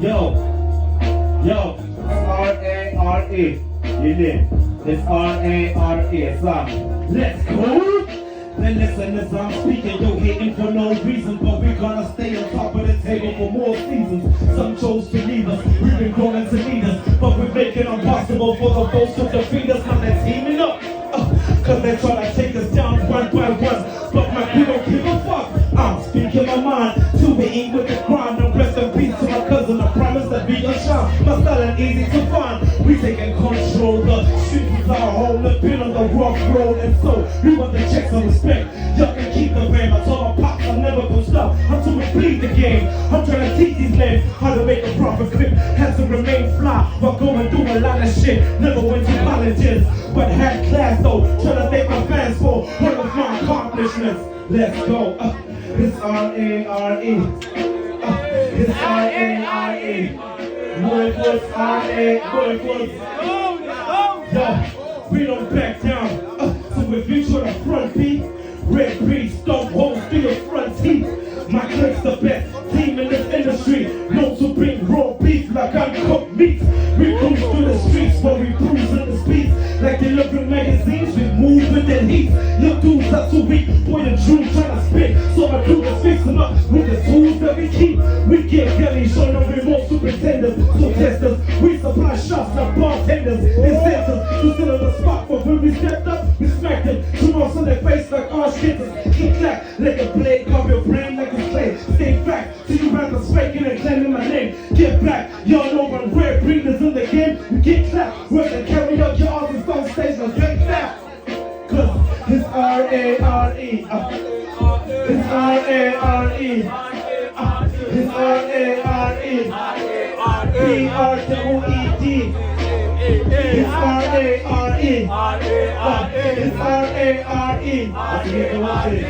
Yo, R-A-R-E. You did. It's R-A-R-E. Son. Let's go. Then listen as I'm speaking, yo, hating for no reason, but we're gonna stay on top of the table for more seasons. Some chose to leave us, we've been growing to lead us, but we're making it impossible for the folks to defeat us. Now they're teaming up, cause they're trying to take us down one by one, but man, we don't give a fuck. I'm speaking my mind, till we eat with the grind, and rest in peace to my cousin. I promise that we gon' shine, my style ain't easy to find. We taking control, the streets is our home, the been on the rough road, and so we want the checks on respect. Y'all can keep the fame, I told my pops I'm never gonna stop until we bleed the game. I'm trying to teach these men how to make a proper clip, had to remain fly while going through a lot of shit. Never went to colleges, but had class though, trying to thank my fans for one of my accomplishments. Let's go, it's R-A-R-E, it's R-A-R-E, boy was R-A, boy was, yo, we don't back down, so if you try to front beat, red breed, stomp holes through your front teeth. My clique's the best team in this industry, known to bring raw beef like uncooked meat. We cruise through the streets, but we cruise in the speeds like delivering magazines, we move with the heat. Your dudes are too weak, boy the Drew trying to spit, so my dude is fixing up with the tools that we keep. We get belly, show no remorse to pretenders, so testers. We supply shots like bartenders and centers, who sit on the spot, but when we stepped up, we smacked them. Two months on their face like arse hitters, keep clap, let the blade cover your brain like a slave. Stay back, till you rappers faking and claiming my name. Get back, y'all know when rare breeders in the game, you get clapped, work and carry out your artists on stage, now get back. Cause it's R-A-R-E, it's R-A-R-E, it's R-A-R-E, B-R-W-E-D, it's R-A-R-E, it's R-A-R-E.